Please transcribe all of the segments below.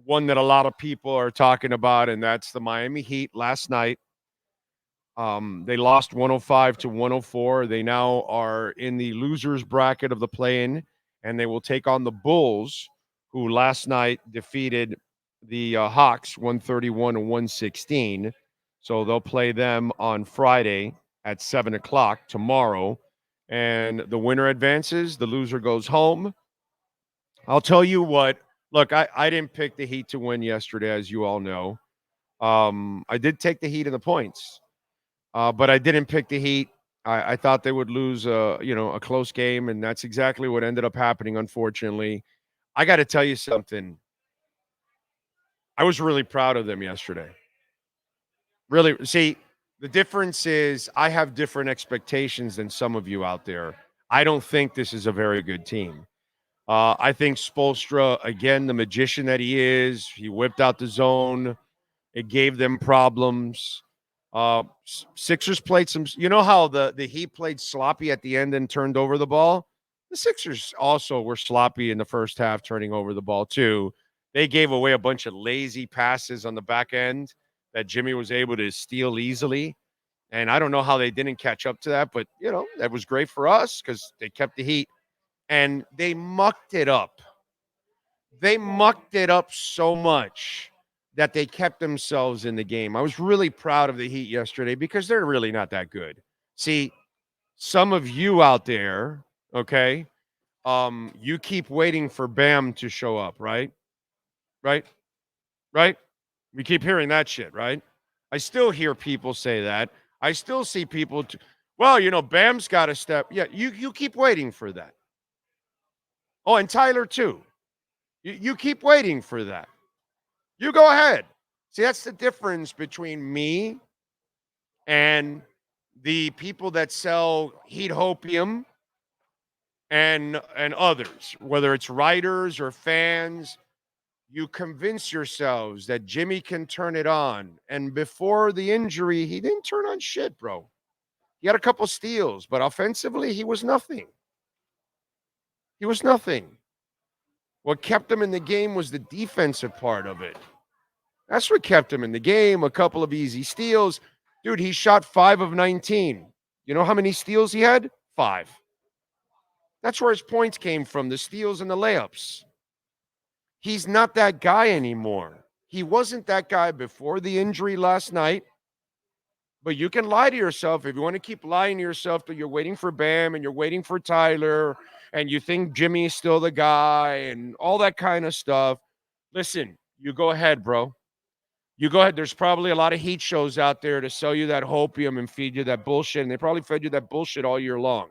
one that a lot of people are talking about, and that's the Miami Heat last night. They lost 105 to 104. They now are in the losers bracket of the play-in, and they will take on the Bulls, who last night defeated the Hawks 131 to 116. So they'll play them on Friday at 7 o'clock tomorrow. And the winner advances, the loser goes home. I'll tell you what, look, I didn't pick the Heat to win yesterday, as you all know. I did take the Heat in the points. But I didn't pick the Heat. I thought they would lose, a close game, and that's exactly what ended up happening. Unfortunately, I got to tell you something. I was really proud of them yesterday. Really, see, the difference is I have different expectations than some of you out there. I don't think this is a very good team. I think Spoelstra, again, the magician that he is, he whipped out the zone. It gave them problems. Sixers played some. You know how the Heat played sloppy at the end and turned over the ball? The Sixers also were sloppy in the first half, turning over the ball too. They gave away a bunch of lazy passes on the back end that Jimmy was able to steal easily. And I don't know how they didn't catch up to that, but that was great for us because they kept the Heat and they mucked it up. They mucked it up so much that they kept themselves in the game. I was really proud of the Heat yesterday because they're really not that good. See, some of you out there, okay, you keep waiting for Bam to show up, right? Right? Right? We keep hearing that shit, right? I still hear people say that. I still see people, Bam's got to step. Yeah, you keep waiting for that. Oh, and Tyler too. You keep waiting for that. You go ahead. See, that's the difference between me and the people that sell heat hopium and others, whether it's writers or fans. You convince yourselves that Jimmy can turn it on. And before the injury, he didn't turn on shit, bro. He had a couple steals, but offensively, he was nothing. He was nothing. What kept him in the game was the defensive part of it. That's what kept him in the game. A couple of easy steals. Dude, he shot 5 of 19. You know how many steals he had? 5. That's where his points came from, the steals and the layups. He's not that guy anymore. He wasn't that guy before the injury last night. But you can lie to yourself if you want to keep lying to yourself that you're waiting for Bam and you're waiting for Tyler and you think Jimmy is still the guy and all that kind of stuff. Listen, you go ahead, bro. You go ahead. There's probably a lot of heat shows out there to sell you that hopium and feed you that bullshit. And they probably fed you that bullshit all year long.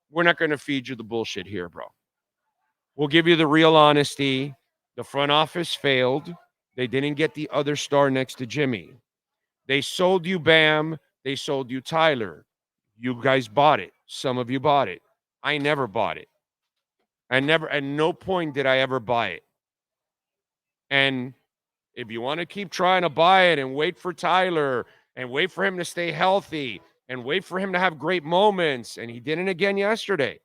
We're not going to feed you the bullshit here, bro. We'll give you the real honesty. The front office failed. They didn't get the other star next to Jimmy. They sold you Bam. They sold you Tyler. You guys bought it. Some of you bought it. I never bought it. At no point did I ever buy it. And if you want to keep trying to buy it and wait for Tyler and wait for him to stay healthy and wait for him to have great moments, and he didn't again yesterday.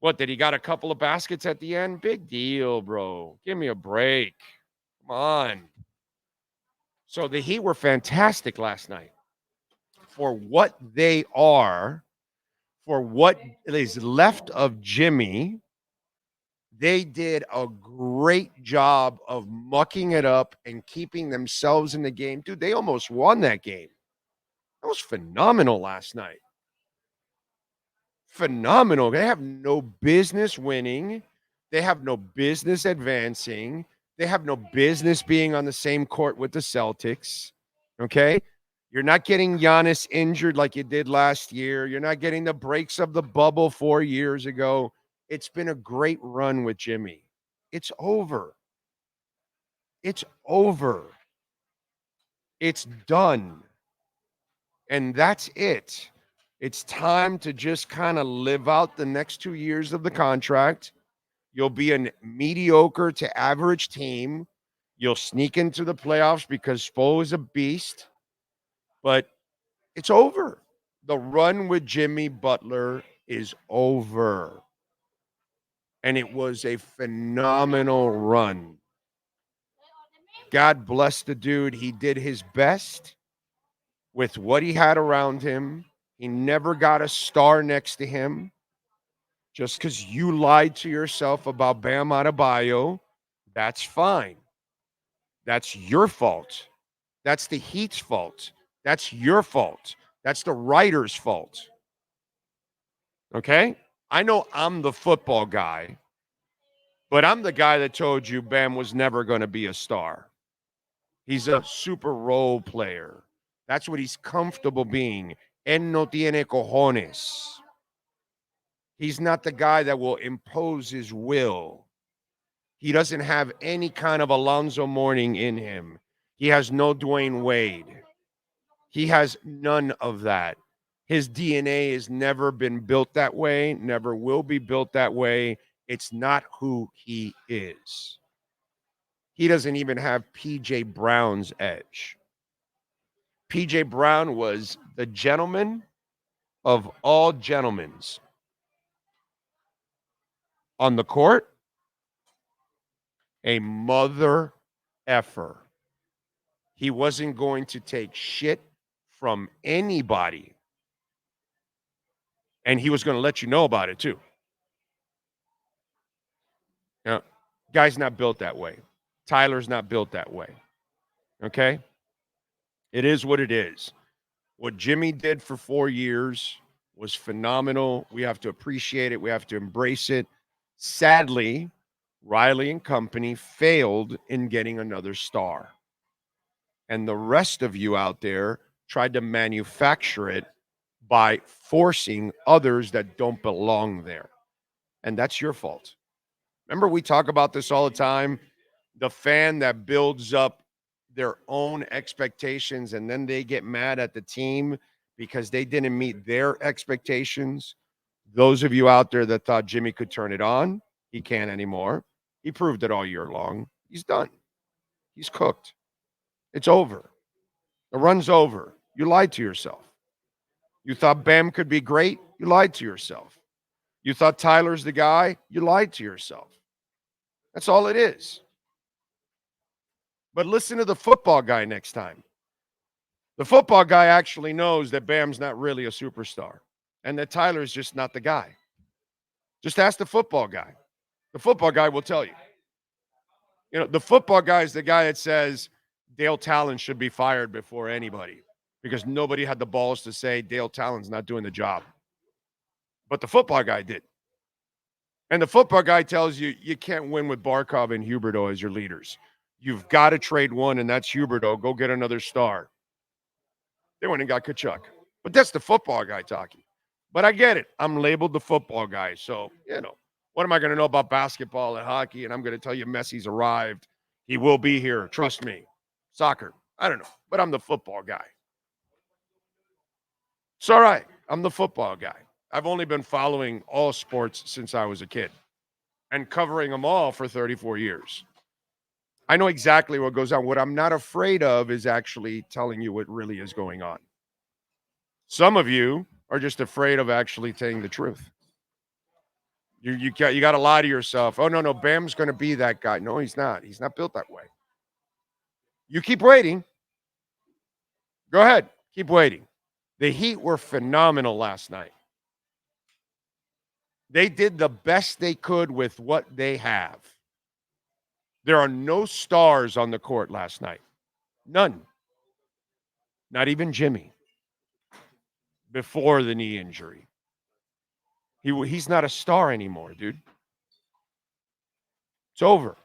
What, did he got a couple of baskets at the end? Big deal, bro. Give me a break. Come on. So the Heat were fantastic last night. For what they are, for what is left of Jimmy, they did a great job of mucking it up and keeping themselves in the game. Dude, they almost won that game. That was phenomenal last night. Phenomenal. They have no business winning. They have no business advancing. They have no business being on the same court with the Celtics. Okay? You're not getting Giannis injured like you did last year. You're not getting the breaks of the bubble 4 years ago. It's been a great run with Jimmy. It's over. It's over. It's done. And that's it. It's time to just kind of live out the next 2 years of the contract. You'll be a mediocre to average team. You'll sneak into the playoffs because Spo is a beast. But it's over. The run with Jimmy Butler is over. And it was a phenomenal run. God bless the dude. He did his best with what he had around him. He never got a star next to him. Just because you lied to yourself about Bam Adebayo, that's fine. That's your fault. That's the Heat's fault. That's your fault. That's the writer's fault. Okay? I know I'm the football guy, but I'm the guy that told you Bam was never going to be a star. He's a super role player. That's what he's comfortable being. En no tiene cojones. He's not the guy that will impose his will. He doesn't have any kind of Alonzo Mourning in him. He has no Dwayne Wade. He has none of that. His DNA has never been built that way, never will be built that way. It's not who he is. He doesn't even have PJ Brown's edge. PJ Brown was the gentleman of all gentlemen's on the court, a mother effer. He wasn't going to take shit from anybody. And he was going to let you know about it too. Now, guy's not built that way. Tyler's not built that way. Okay? It is what it is. What Jimmy did for 4 years was phenomenal. We have to appreciate it. We have to embrace it. Sadly, Riley and company failed in getting another star. And the rest of you out there tried to manufacture it by forcing others that don't belong there. And that's your fault. Remember, we talk about this all the time. The fan that builds up their own expectations and then they get mad at the team because they didn't meet their expectations. Those of you out there that thought Jimmy could turn it on, he can't anymore. He proved it all year long. He's done. He's cooked. It's over. The run's over. You lied to yourself. You thought Bam could be great. You lied to yourself. You thought Tyler's the guy. You lied to yourself. That's all it is. But listen to the football guy next time. The football guy actually knows that Bam's not really a superstar and that Tyler's just not the guy. Just ask the football guy. The football guy will tell you. You know, the football guy is the guy that says Dale Talon should be fired before anybody because nobody had the balls to say Dale Talon's not doing the job. But the football guy did. And the football guy tells you you can't win with Barkov and Huberdeau as your leaders. You've got to trade one, and that's Huberdeau. Go get another star. They went and got Kachuk. But that's the football guy talking. But I get it. I'm labeled the football guy. So, you know, what am I going to know about basketball and hockey? And I'm going to tell you Messi's arrived. He will be here. Trust me. Soccer. I don't know. But I'm the football guy. It's all right. I'm the football guy. I've only been following all sports since I was a kid and covering them all for 34 years. I know exactly what goes on. What I'm not afraid of is actually telling you what really is going on. Some of you are just afraid of actually telling the truth. You got to lie to yourself. Oh, no, Bam's going to be that guy. No, he's not. He's not built that way. You keep waiting. Go ahead. Keep waiting. The Heat were phenomenal last night. They did the best they could with what they have. There are no stars on the court last night. None. Not even Jimmy. Before the knee injury. He's not a star anymore, dude. It's over.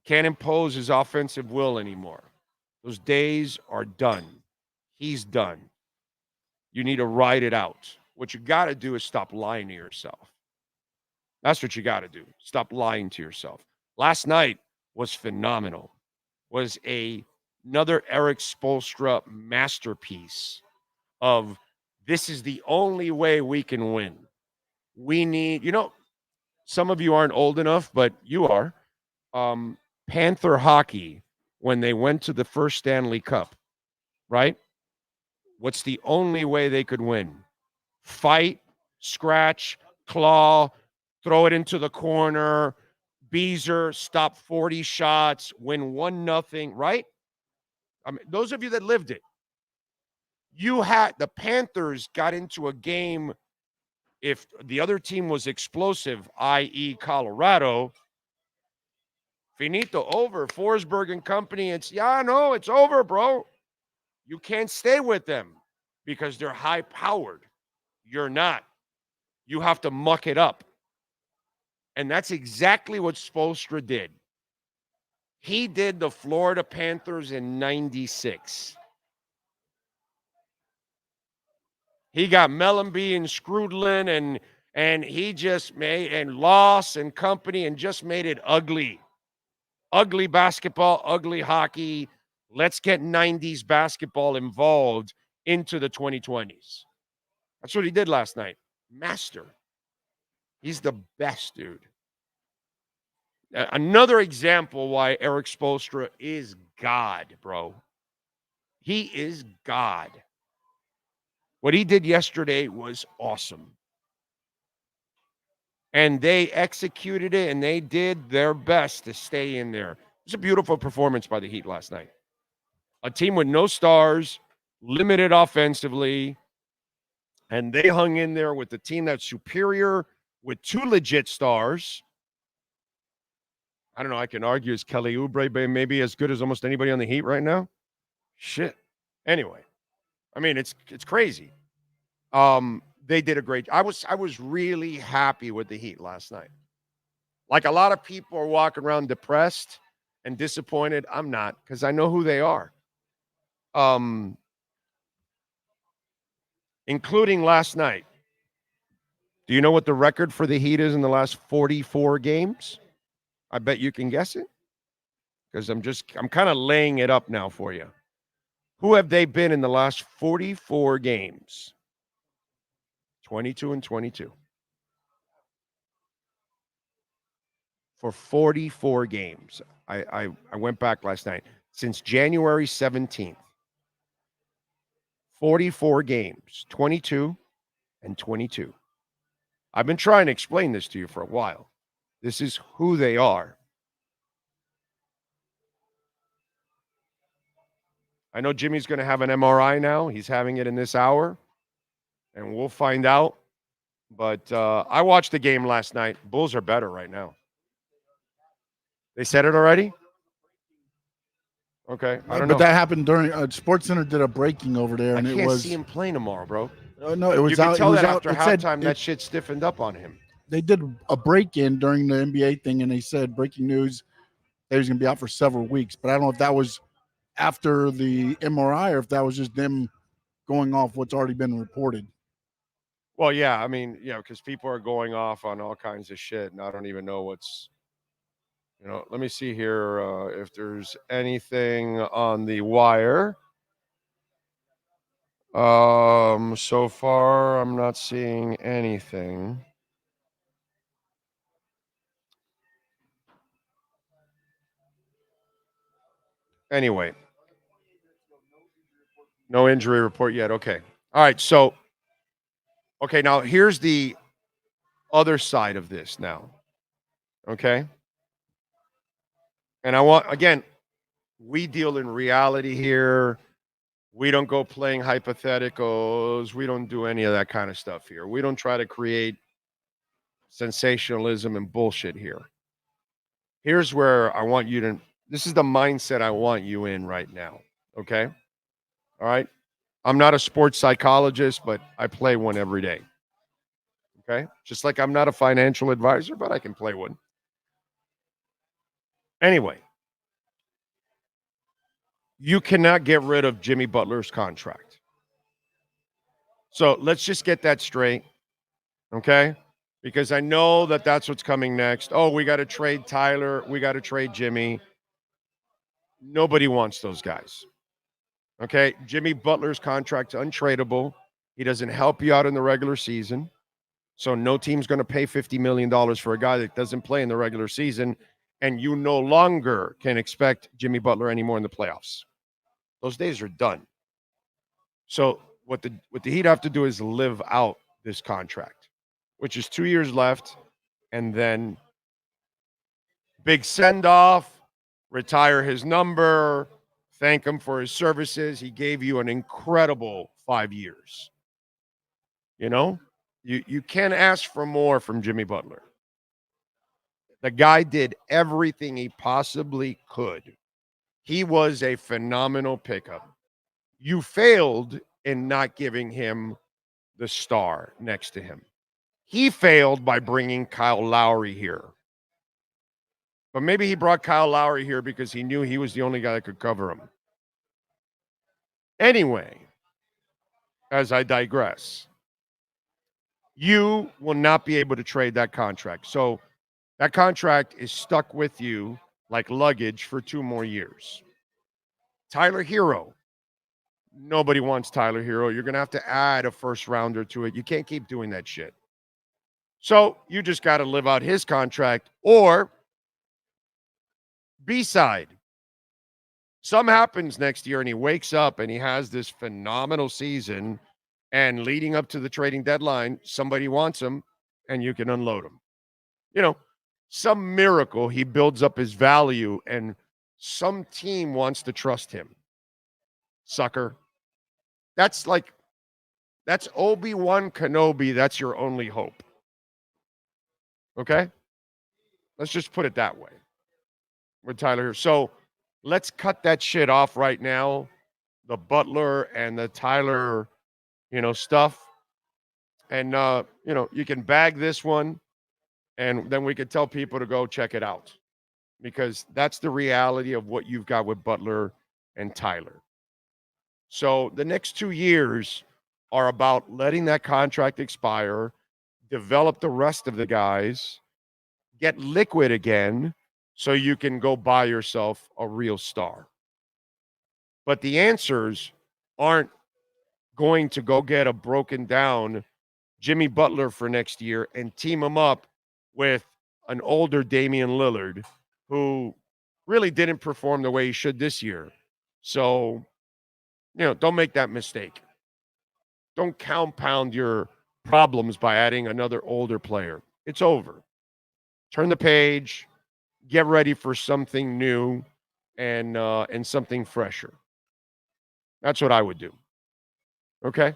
Can't impose his offensive will anymore. Those days are done. He's done. You need to ride it out. What you got to do is stop lying to yourself. That's what you got to do. Stop lying to yourself. Last night was phenomenal. Was another Eric Spoelstra masterpiece of this is the only way we can win. We need, some of you aren't old enough, but you are. Panther hockey, when they went to the first Stanley Cup, right? What's the only way they could win? Fight, scratch, claw, throw it into the corner, Beezer stop 40 shots, win 1-0, right? I mean, those of you that lived it, the Panthers got into a game. If the other team was explosive, i.e. Colorado, finito, over. Forsberg and company, it's over, bro. You can't stay with them because they're high-powered. You're not. You have to muck it up. And that's exactly what Spoelstra did. He did the Florida Panthers in 96. He got Mellenby and Scrudlin and he just made, and Loss and company, and just made it ugly. Ugly basketball, ugly hockey. Let's get 90s basketball involved into the 2020s. That's what he did last night. Master. He's the best, dude. Another example why Eric Spoelstra is God, bro. He is God. What he did yesterday was awesome. And they executed it, and they did their best to stay in there. It was a beautiful performance by the Heat last night. A team with no stars, limited offensively, and they hung in there with the team that's superior with two legit stars. I don't know. I can argue, is Kelly Oubre maybe as good as almost anybody on the Heat right now? Shit. Anyway, I mean, it's crazy. They did a great. I was really happy with the Heat last night. Like a lot of people are walking around depressed and disappointed. I'm not, because I know who they are. Including last night. Do you know what the record for the Heat is in the last 44 games? I bet you can guess it. Because I'm kind of laying it up now for you. Who have they been in the last 44 games? 22-22. For 44 games. I went back last night. Since January 17th. 44 games. 22-22. I've been trying to explain this to you for a while. This is who they are. I know Jimmy's going to have an MRI now. He's having it in this hour, and we'll find out. But I watched the game last night. Bulls are better right now. They said it already? Okay, I don't know. But that happened during Sports Center did a breaking over there, and I it can't was. see him playing tomorrow, bro. No, it was You out. can tell it was that out. after halftime, that shit stiffened up on him. They did a break-in during the NBA thing, and they said breaking news that he was going to be out for several weeks. But I don't know if that was after the MRI or if that was just them going off what's already been reported. Well, yeah, I mean, because people are going off on all kinds of shit, and I don't even know what's. Let me see here if there's anything on the wire. So far, I'm not seeing anything. Anyway, no injury report yet. Okay. All right. So, okay, now here's the other side of this now. Okay. And I want, again, we deal in reality here. We don't go playing hypotheticals. We don't do any of that kind of stuff here. We don't try to create sensationalism and bullshit here. Here's where I want you to, this is the mindset I want you in right now. Okay. All right. I'm not a sports psychologist, but I play one every day. Okay. Just like I'm not a financial advisor, but I can play one. Anyway, you cannot get rid of Jimmy Butler's contract. So let's just get that straight. Okay. Because I know that that's what's coming next. Oh, we got to trade Tyler. We got to trade Jimmy. Nobody wants those guys. Okay. Jimmy Butler's contract's untradeable. He doesn't help you out in the regular season. So no team's going to pay $50 million for a guy that doesn't play in the regular season. And you no longer can expect Jimmy Butler anymore in the playoffs. Those days are done. So what the Heat have to do is live out this contract, which is 2 years left. And then big send off, retire his number, thank him for his services. He gave you an incredible 5 years. You know, you can't ask for more from Jimmy Butler. The guy did everything he possibly could. He was a phenomenal pickup. You failed in not giving him the star next to him. He failed by bringing Kyle Lowry here. But maybe he brought Kyle Lowry here because he knew he was the only guy that could cover him. Anyway, as I digress, you will not be able to trade that contract. So that contract is stuck with you like luggage for 2 more years. Tyler Hero. Nobody wants Tyler Hero. You're going to have to add a first rounder to it. You can't keep doing that shit. So you just got to live out his contract, or B-side. Something happens next year and he wakes up and he has this phenomenal season, and leading up to the trading deadline, somebody wants him and you can unload him. You know, some miracle, he builds up his value and some team wants to trust him. Sucker. That's Obi-Wan Kenobi. That's your only hope. Okay? Let's just put it that way with Tyler here. So let's cut that shit off right now. The Butler and the Tyler, stuff. And, you can bag this one and then we could tell people to go check it out, because that's the reality of what you've got with Butler and Tyler. So the next 2 years are about letting that contract expire, develop the rest of the guys, get liquid again so you can go buy yourself a real star. But the answers aren't going to go get a broken down Jimmy Butler for next year and team him up with an older Damian Lillard who really didn't perform the way he should this year. So, don't make that mistake. Don't compound your problems by adding another older player. It's over. Turn the page, get ready for something new and something fresher. That's what I would do. Okay?